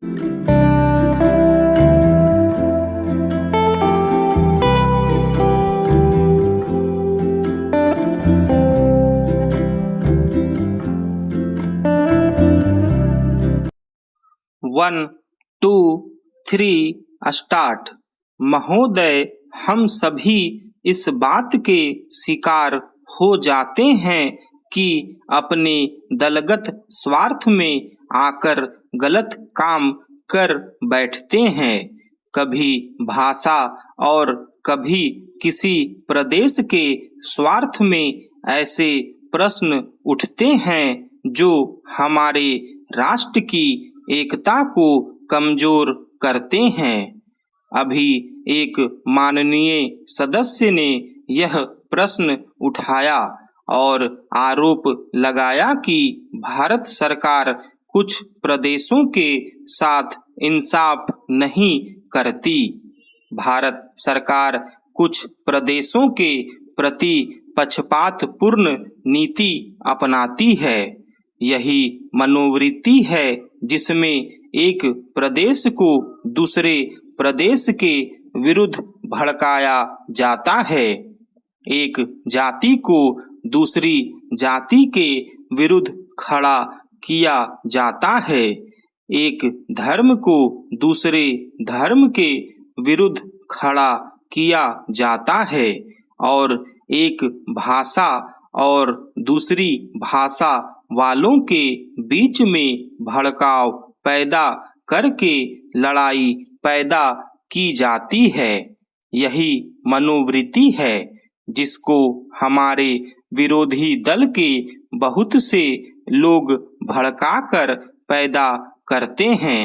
1, 2, 3 start. महोदय, हम सभी इस बात के शिकार हो जाते हैं कि अपने दलगत स्वार्थ में आकर गलत काम कर बैठते हैं। कभी भाषा और कभी किसी प्रदेश के स्वार्थ में ऐसे प्रश्न उठते हैं जो हमारे राष्ट्र की एकता को कमजोर करते हैं। अभी एक माननीय सदस्य ने यह प्रश्न उठाया और आरोप लगाया कि भारत सरकार कुछ प्रदेशों के साथ इंसाफ नहीं करती। भारत सरकार कुछ प्रदेशों के प्रति पक्षपातपूर्ण नीति अपनाती है। यही मनोवृत्ति है जिसमें एक प्रदेश को दूसरे प्रदेश के विरुद्ध भड़काया जाता है, एक जाति को दूसरी जाति के विरुद्ध खड़ा किया जाता है, एक धर्म को दूसरे धर्म के विरुद्ध खड़ा किया जाता है और एक भाषा और दूसरी भाषा वालों के बीच में भड़काव पैदा करके लड़ाई पैदा की जाती है। यही मनोवृत्ति है जिसको हमारे विरोधी दल के बहुत से लोग भड़काकर पैदा करते हैं।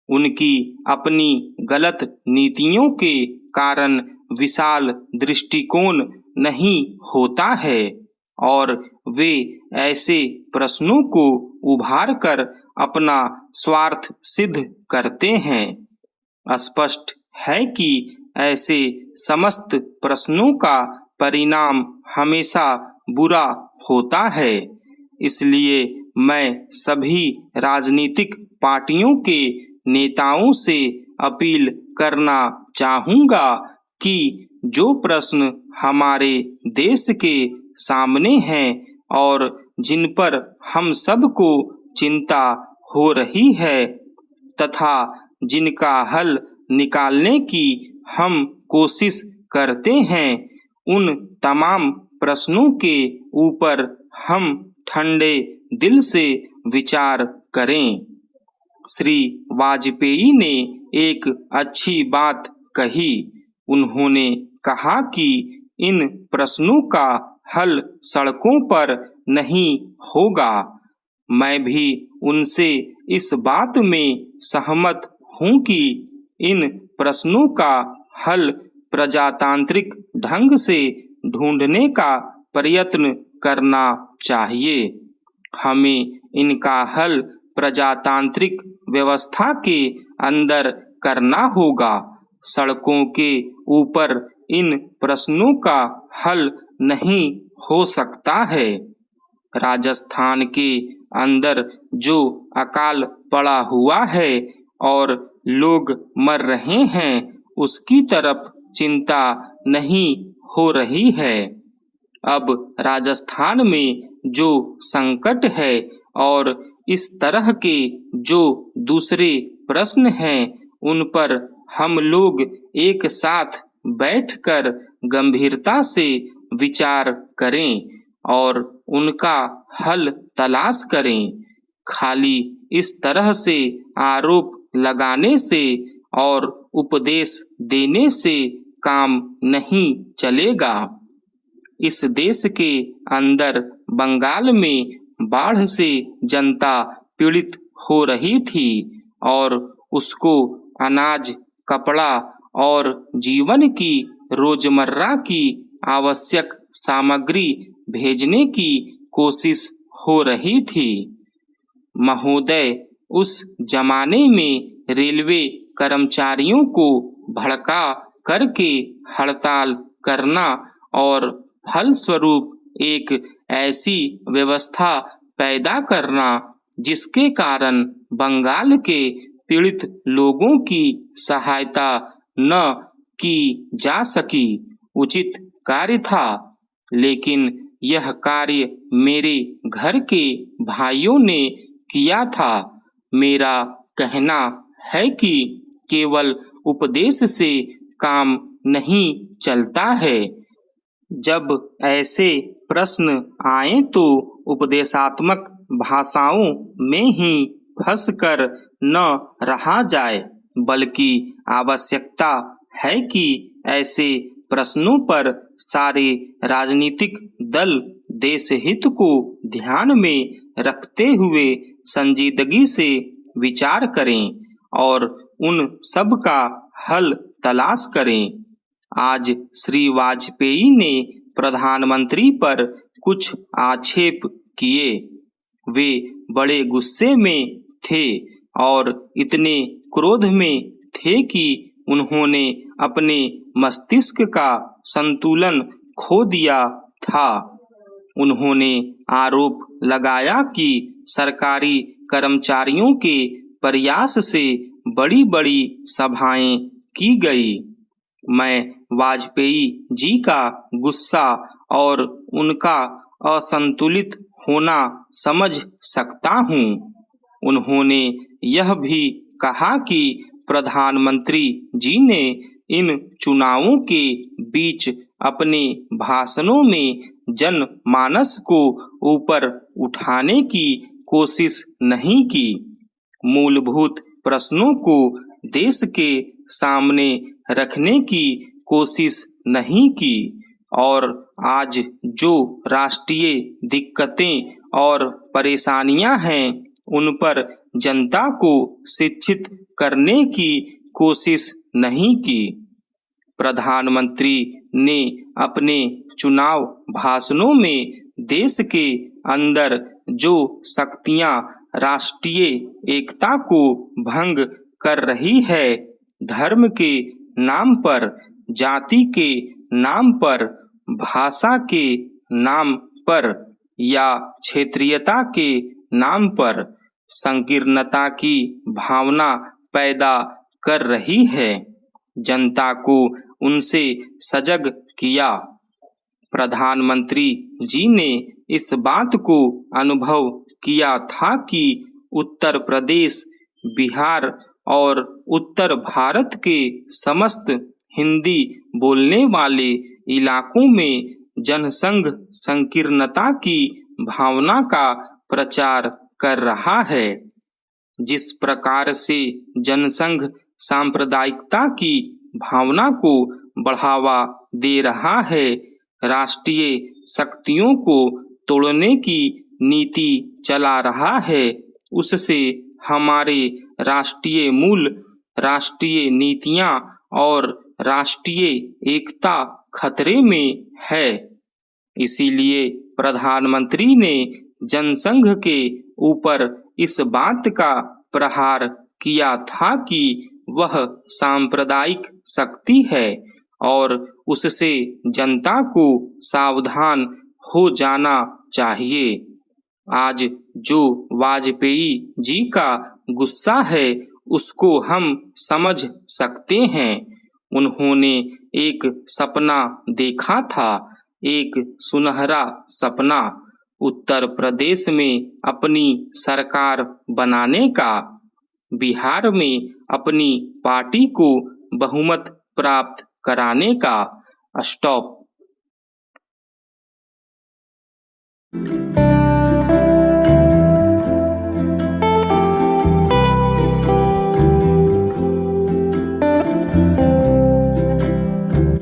उनकी अपनी गलत नीतियों के कारण विशाल दृष्टिकोण नहीं होता है और वे ऐसे प्रश्नों को उभार कर अपना स्वार्थ सिद्ध करते हैं। स्पष्ट है कि ऐसे समस्त प्रश्नों का परिणाम हमेशा बुरा होता है। इसलिए मैं सभी राजनीतिक पार्टियों के नेताओं से अपील करना चाहूँगा कि जो प्रश्न हमारे देश के सामने हैं और जिन पर हम सबको चिंता हो रही है तथा जिनका हल निकालने की हम कोशिश करते हैं, उन तमाम प्रश्नों के ऊपर हम ठंडे दिल से विचार करें। श्री वाजपेयी ने एक अच्छी बात कही। उन्होंने कहा कि इन प्रश्नों का हल सड़कों पर नहीं होगा। मैं भी उनसे इस बात में सहमत हूँ कि इन प्रश्नों का हल प्रजातांत्रिक ढंग से ढूंढने का प्रयत्न करना चाहिए। हमें इनका हल प्रजातांत्रिक व्यवस्था के अंदर करना होगा। सड़कों के ऊपर इन प्रश्नों का हल नहीं हो सकता है। राजस्थान के अंदर जो अकाल पड़ा हुआ है और लोग मर रहे हैं, उसकी तरफ चिंता नहीं हो रही है। अब राजस्थान में जो संकट है और इस तरह के जो दूसरे प्रश्न हैं, उन पर हम लोग एक साथ बैठकर गंभीरता से विचार करें और उनका हल तलाश करें। खाली इस तरह से आरोप लगाने से और उपदेश देने से काम नहीं चलेगा। इस देश के अंदर बंगाल में बाढ़ से जनता पीड़ित हो रही थी और उसको अनाज, कपड़ा और जीवन की रोजमर्रा की आवश्यक सामग्री भेजने की कोशिश हो रही थी। महोदय, उस जमाने में रेलवे कर्मचारियों को भड़का करके हड़ताल करना और फलस्वरूप एक ऐसी व्यवस्था पैदा करना जिसके कारण बंगाल के पीड़ित लोगों की सहायता न की जा सकी उचित कार्य था, लेकिन यह कार्य मेरे घर के भाइयों ने किया था। मेरा कहना है कि केवल उपदेश से काम नहीं चलता है। जब ऐसे प्रश्न आए तो उपदेशात्मक भाषाओं में ही फंसकर न रहा जाए, बल्कि आवश्यकता है कि ऐसे प्रश्नों पर सारे राजनीतिक दल देश हित को ध्यान में रखते हुए संजीदगी से विचार करें और उन सब का हल तलाश करें। आज श्री वाजपेयी ने प्रधानमंत्री पर कुछ आक्षेप किए। वे बड़े गुस्से में थे और इतने क्रोध में थे कि उन्होंने अपने मस्तिष्क का संतुलन खो दिया था। उन्होंने आरोप लगाया कि सरकारी कर्मचारियों के प्रयास से बड़ी बड़ी सभाएं की गई। मैं वाजपेयी जी का गुस्सा और उनका असंतुलित होना समझ सकता हूँ। उन्होंने यह भी कहा कि प्रधानमंत्री जी ने इन चुनावों के बीच अपने भाषणों में जनमानस को ऊपर उठाने की कोशिश नहीं की, मूलभूत प्रश्नों को देश के सामने रखने की कोशिश नहीं की और आज जो राष्ट्रीय दिक्कतें और परेशानियां हैं उन पर जनता को शिक्षित करने की कोशिश नहीं की। प्रधानमंत्री ने अपने चुनाव भाषणों में देश के अंदर जो शक्तियां राष्ट्रीय एकता को भंग कर रही है, धर्म के नाम पर, जाति के नाम पर, भाषा के नाम पर या क्षेत्रीयता के नाम पर संकीर्णता की भावना पैदा कर रही है, जनता को उनसे सजग किया। प्रधानमंत्री जी ने इस बात को अनुभव किया था कि उत्तर प्रदेश, बिहार और उत्तर भारत के समस्त हिंदी बोलने वाले इलाकों में जनसंघ संकीर्णता की भावना का प्रचार कर रहा है। जिस प्रकार से जनसंघ सांप्रदायिकता की भावना को बढ़ावा दे रहा है, राष्ट्रीय शक्तियों को तोड़ने की नीति चला रहा है, उससे हमारे राष्ट्रीय मूल, राष्ट्रीय नीतियां और राष्ट्रीय एकता खतरे में है। इसीलिए प्रधानमंत्री ने जनसंघ के ऊपर इस बात का प्रहार किया था कि वह सांप्रदायिक शक्ति है और उससे जनता को सावधान हो जाना चाहिए। आज जो वाजपेयी जी का गुस्सा है उसको हम समझ सकते हैं। उन्होंने एक सपना देखा था, एक सुनहरा सपना, उत्तर प्रदेश में अपनी सरकार बनाने का, बिहार में अपनी पार्टी को बहुमत प्राप्त कराने का। स्टॉप।